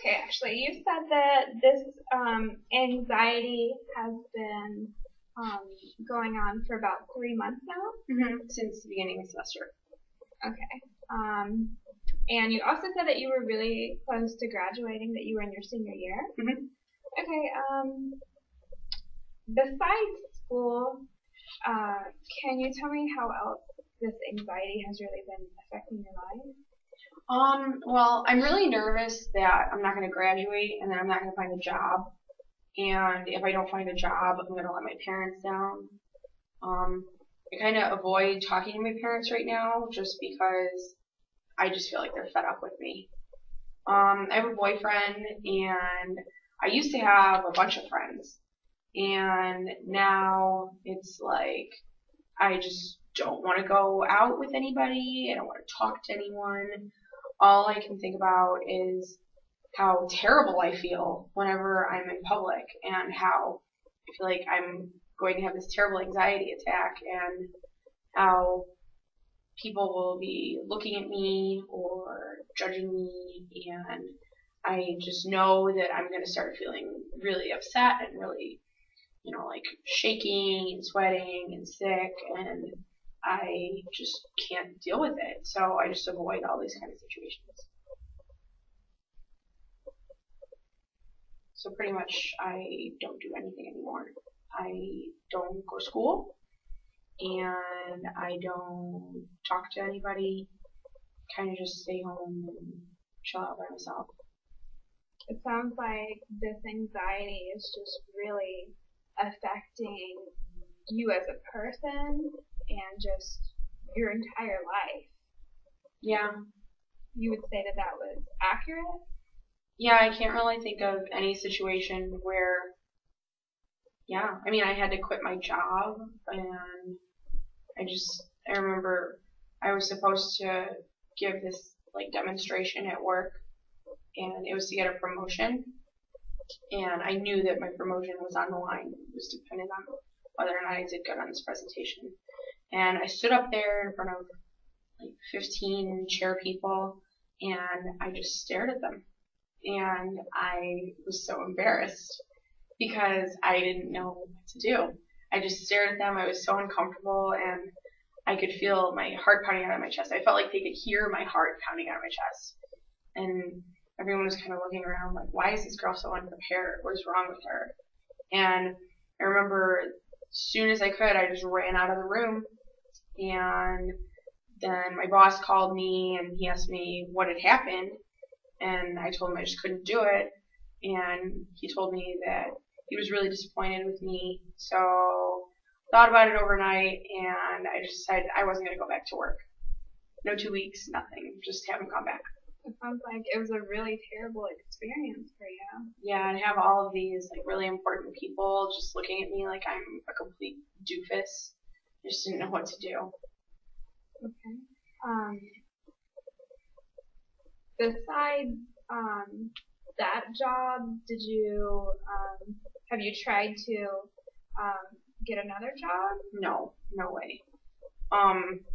Okay, Ashley, you said that this anxiety has been going on for about 3 months now? Since the beginning of the semester. Okay. And you also said that you were really close to graduating, that you were in your senior year? Okay, besides school, can you tell me how else this anxiety has really been affecting your life? Well, I'm really nervous that I'm not going to graduate and then I'm not going to find a job. And if I don't find a job, I'm going to let my parents down. I kind of avoid talking to my parents right now just because I just feel like they're fed up with me. I have a boyfriend and I used to have a bunch of friends. And now it's like I just don't want to go out with anybody. I don't want to talk to anyone. All I can think about is how terrible I feel whenever I'm in public and how I feel like I'm going to have this terrible anxiety attack and how people will be looking at me or judging me, and I just know that I'm going to start feeling really upset and really, like shaking and sweating and sick, and I just can't deal with it. So I just avoid all these kind of situations. So pretty much I don't do anything anymore. I don't go to school and I don't talk to anybody. Kind of just stay home and chill out by myself. It sounds like this anxiety is just really affecting you as a person and just your entire life. Yeah. You would say that that was accurate? Yeah, I can't really think of any situation where, I had to quit my job, and I remember I was supposed to give this demonstration at work, and it was to get a promotion, and I knew that my promotion was on the line. It was dependent on whether or not I did good on this presentation. And I stood up there in front of 15 chair people, and I just stared at them. And I was so embarrassed because I didn't know what to do. I just stared at them. I was so uncomfortable, and I could feel my heart pounding out of my chest. I felt like they could hear my heart pounding out of my chest. And everyone was kind of looking around like, why is this girl so unprepared? What is wrong with her? And I remember as soon as I could, I just ran out of the room. And then my boss called me, and he asked me what had happened. And I told him I just couldn't do it. And he told me that he was really disappointed with me. So thought about it overnight, and I just decided I wasn't going to go back to work. No 2 weeks, nothing. Just haven't gone back. It sounds like it was a really terrible experience for you. Yeah, and have all of these really important people just looking at me like I'm a complete doofus. I just didn't know what to do. Okay. Besides that job, have you tried to get another job? No way.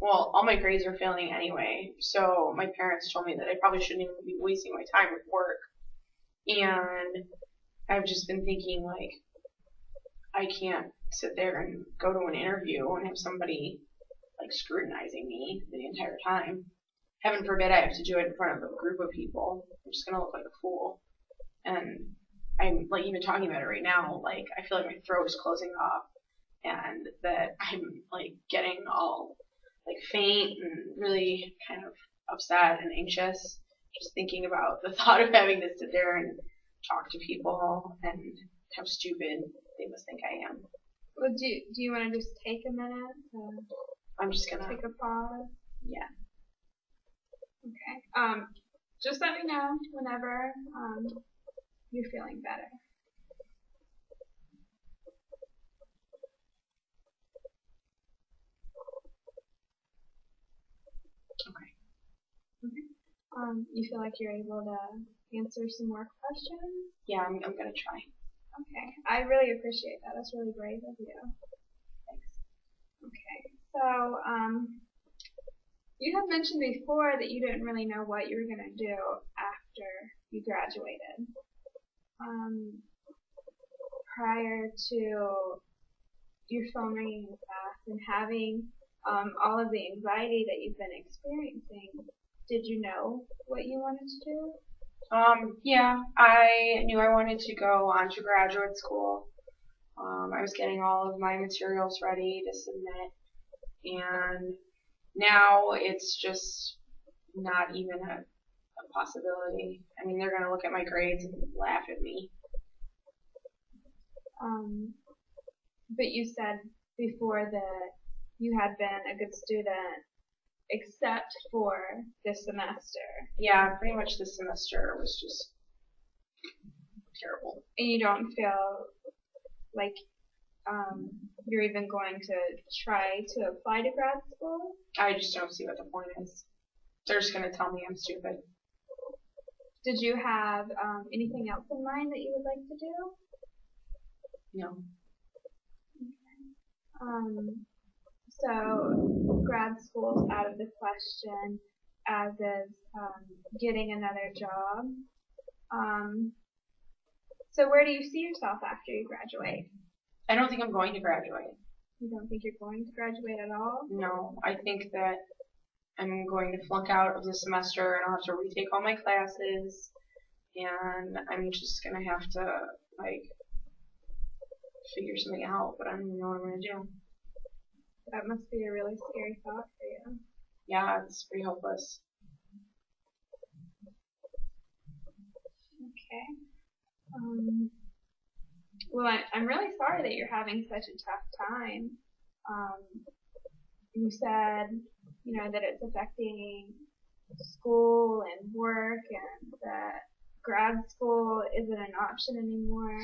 Well, all my grades are failing anyway, so my parents told me that I probably shouldn't even be wasting my time with work. And I've just been thinking, I can't sit there and go to an interview and have somebody, scrutinizing me the entire time. Heaven forbid I have to do it in front of a group of people. I'm just gonna look like a fool. And I'm, even talking about it right now, I feel like my throat is closing up, and that I'm getting all faint and really kind of upset and anxious just thinking about the thought of having to sit there and talk to people and how stupid they must think I am. Well, do you want to just take a minute to I'm just gonna take a pause? Yeah. Okay. Just let me know whenever you're feeling better. You feel like you're able to answer some more questions? Yeah, I'm gonna try. Okay. I really appreciate that. That's really brave of you. Thanks. Okay. So, you had mentioned before that you didn't really know what you were going to do after you graduated. Prior to your phone ringing in class and having all of the anxiety that you've been experiencing, did you know what you wanted to do? Yeah, I knew I wanted to go on to graduate school. I was getting all of my materials ready to submit, and now it's just not even a possibility. I mean, they're going to look at my grades and laugh at me. But you said before that you had been a good student except for this semester. Yeah, pretty much this semester was just terrible. And you don't feel like you're even going to try to apply to grad school? I just don't see what the point is. They're just going to tell me I'm stupid. Did you have anything else in mind that you would like to do? No. Okay. So grad school's out of the question, as is getting another job. So where do you see yourself after you graduate? I don't think I'm going to graduate. You don't think you're going to graduate at all? No, I think that I'm going to flunk out of the semester and I'll have to retake all my classes, and I'm just going to have to, figure something out, but I don't even know what I'm going to do. That must be a really scary thought for you. Yeah, it's pretty hopeless. Okay. Well, I'm really sorry that you're having such a tough time. You said, that it's affecting school and work, and that grad school isn't an option anymore.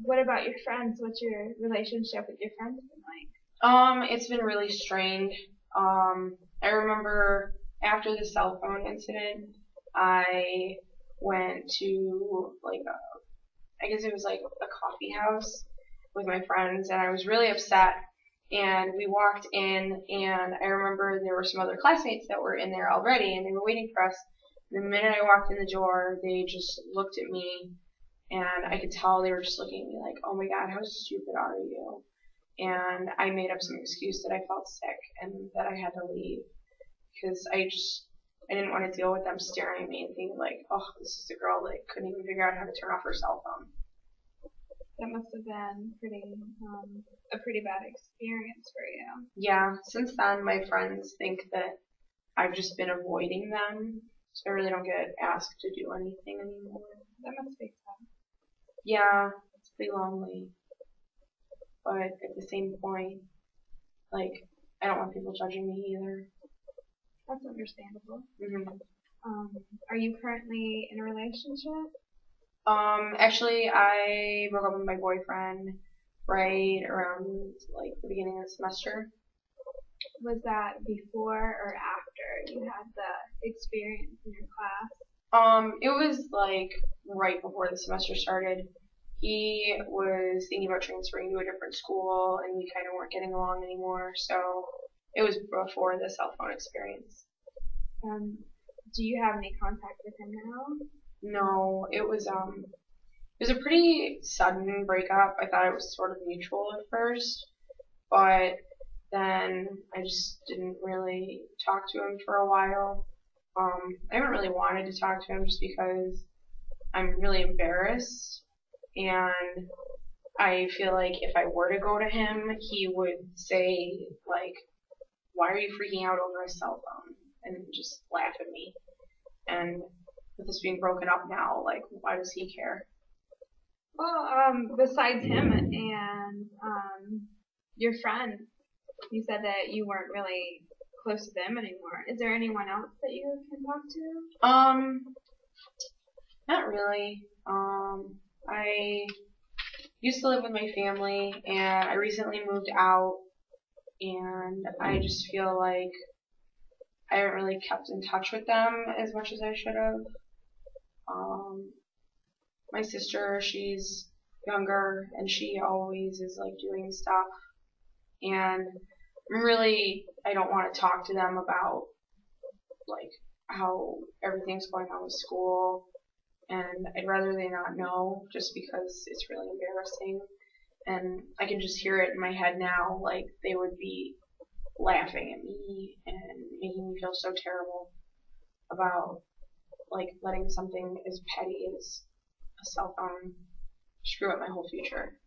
What about your friends? What's your relationship with your friends been like? It's been really strained. I remember after the cell phone incident, I went to I guess it was like a coffee house with my friends, and I was really upset. And we walked in, and I remember there were some other classmates that were in there already, and they were waiting for us. And the minute I walked in the door, they just looked at me, and I could tell they were just looking at me like, "Oh my God, how stupid are you?" And I made up some excuse that I felt sick and that I had to leave because I didn't want to deal with them staring at me and thinking like, "Oh, this is a girl that couldn't even figure out how to turn off her cell phone." That must have been a pretty bad experience for you. Yeah, since then my friends think that I've just been avoiding them, so I really don't get asked to do anything anymore. That must be tough. Yeah, it's pretty lonely. But at the same point, I don't want people judging me either. That's understandable. Mm-hmm. Are you currently in a relationship? Actually, I broke up with my boyfriend right around the beginning of the semester. Was that before or after you had the experience in your class? It was right before the semester started. He was thinking about transferring to a different school, and we kind of weren't getting along anymore, so it was before the cell phone experience. Do you have any contact with him now? No, it was a pretty sudden breakup. I thought it was sort of mutual at first, but then I just didn't really talk to him for a while. I haven't really wanted to talk to him just because I'm really embarrassed, and I feel like if I were to go to him, he would say "Why are you freaking out over a cell phone?" and just laugh at me. And with this being broken up now, why does he care? Well, besides him and your friend, you said that you weren't really close to them anymore. Is there anyone else that you can talk to? Not really. I used to live with my family, and I recently moved out, and I just feel like I haven't really kept in touch with them as much as I should have. My sister, she's younger, and she always is doing stuff, and I don't want to talk to them about how everything's going on with school, and I'd rather they not know just because it's really embarrassing. And I can just hear it in my head now, like they would be laughing at me and making me feel so terrible about like letting something as petty as a cell phone screw up my whole future.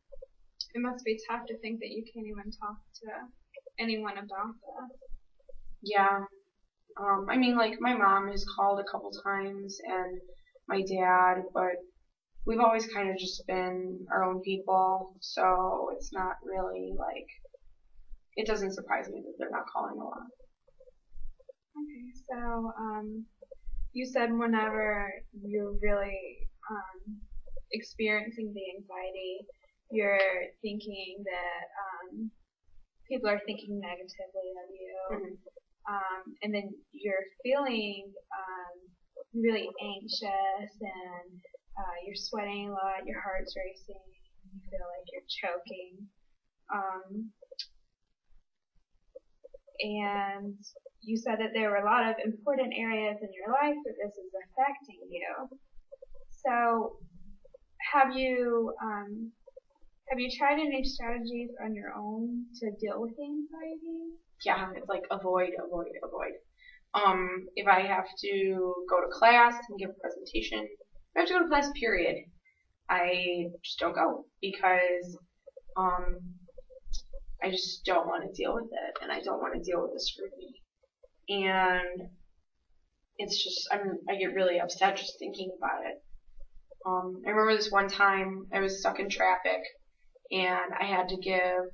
It must be tough to think that you can't even talk to anyone about that. Yeah. I mean, like, my mom has called a couple times and my dad, but we've always kind of just been our own people, so it's not really, like, it doesn't surprise me that they're not calling a lot. Okay, so you said whenever you're really experiencing the anxiety, you're thinking that people are thinking negatively of you, and then you're feeling really anxious, and you're sweating a lot, your heart's racing, you feel like you're choking, and you said that there were a lot of important areas in your life that this is affecting you. So have you tried any strategies on your own to deal with the anxiety? Yeah, it's like avoid. If I have to go to class and give a presentation, if I have to go to class, period, I just don't go because I just don't want to deal with it, and I don't want to deal with the scrutiny. And it's just, I get really upset just thinking about it. I remember this one time I was stuck in traffic, and I had to give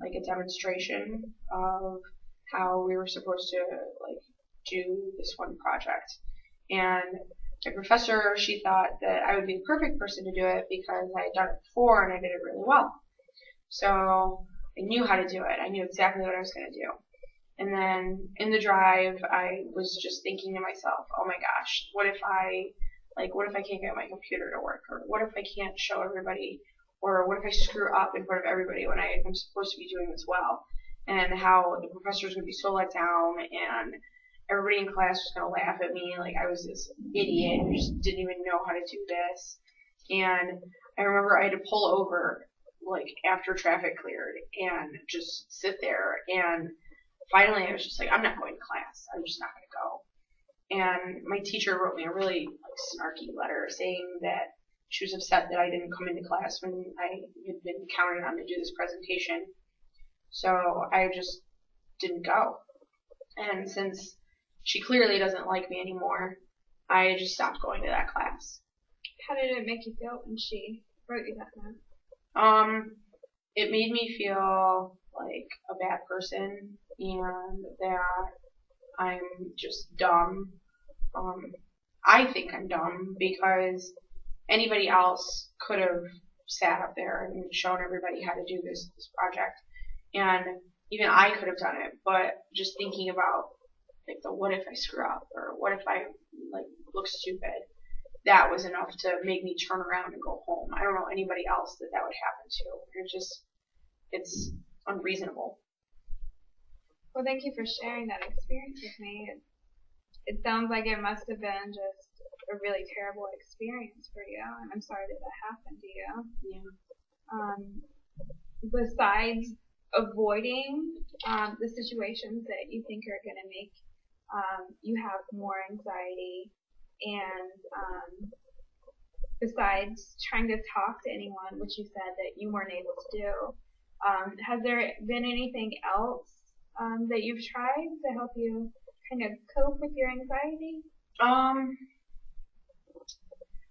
like a demonstration of how we were supposed to like do this one project. And my professor, she thought that I would be the perfect person to do it because I had done it before and I did it really well. So I knew how to do it. I knew exactly what I was going to do. And then in the drive, I was just thinking to myself, oh my gosh, what if I can't get my computer to work? Or what if I can't show everybody? Or what if I screw up in front of everybody when I'm supposed to be doing this well? And how the professor's going to be so let down, and everybody in class was going to laugh at me like I was this idiot who just didn't even know how to do this. And I remember I had to pull over like after traffic cleared and just sit there. And finally I was just like, I'm not going to class. I'm just not going to go. And my teacher wrote me a really like snarky letter saying that she was upset that I didn't come into class when I had been counted on to do this presentation. So I just didn't go. And since she clearly doesn't like me anymore, I just stopped going to that class. How did it make you feel when she wrote you that note? It made me feel like a bad person and that I'm just dumb. I think I'm dumb because anybody else could have sat up there and shown everybody how to do this project. And even I could have done it, but just thinking about like the what if I screw up or what if I like look stupid, that was enough to make me turn around and go home. I don't know anybody else that would happen to. It's unreasonable. Well, thank you for sharing that experience with me. It sounds like it must have been just a really terrible experience for you, and I'm sorry that happened to you. Yeah. Besides avoiding the situations that you think are going to make you have more anxiety, and besides trying to talk to anyone, which you said that you weren't able to do, has there been anything else that you've tried to help you kind of cope with your anxiety?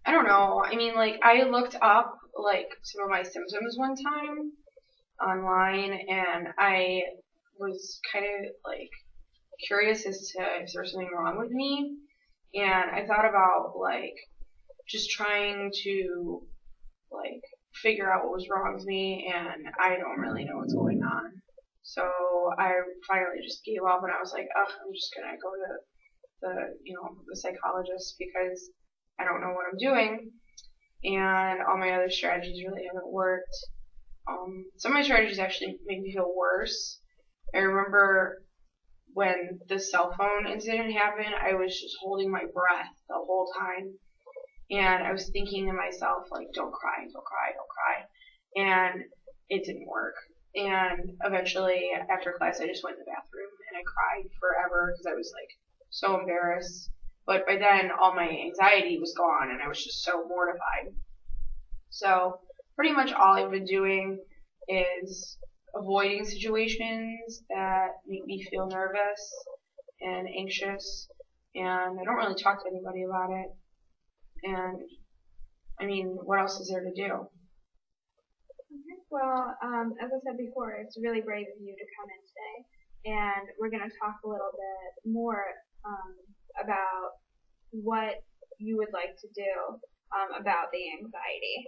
I don't know. I mean, like, I looked up, like, some of my symptoms one time online, and I was kind of, like, curious as to if there was something wrong with me, and I thought about, like, just trying to, like, figure out what was wrong with me, and I don't really know what's going on. So I finally just gave up, and I was like, ugh, I'm just gonna go to the psychologist because I don't know what I'm doing, and all my other strategies really haven't worked. Some of my strategies actually made me feel worse. I remember when the cell phone incident happened, I was just holding my breath the whole time. And I was thinking to myself, like, don't cry, don't cry, don't cry. And it didn't work. And eventually, after class, I just went in the bathroom and I cried forever because I was, like, so embarrassed. But by then, all my anxiety was gone and I was just so mortified. So pretty much all I've been doing is avoiding situations that make me feel nervous and anxious. And I don't really talk to anybody about it. And I mean, what else is there to do? Okay. Well, as I said before, it's really brave of you to come in today, and we're going to talk a little bit more about what you would like to do about the anxiety.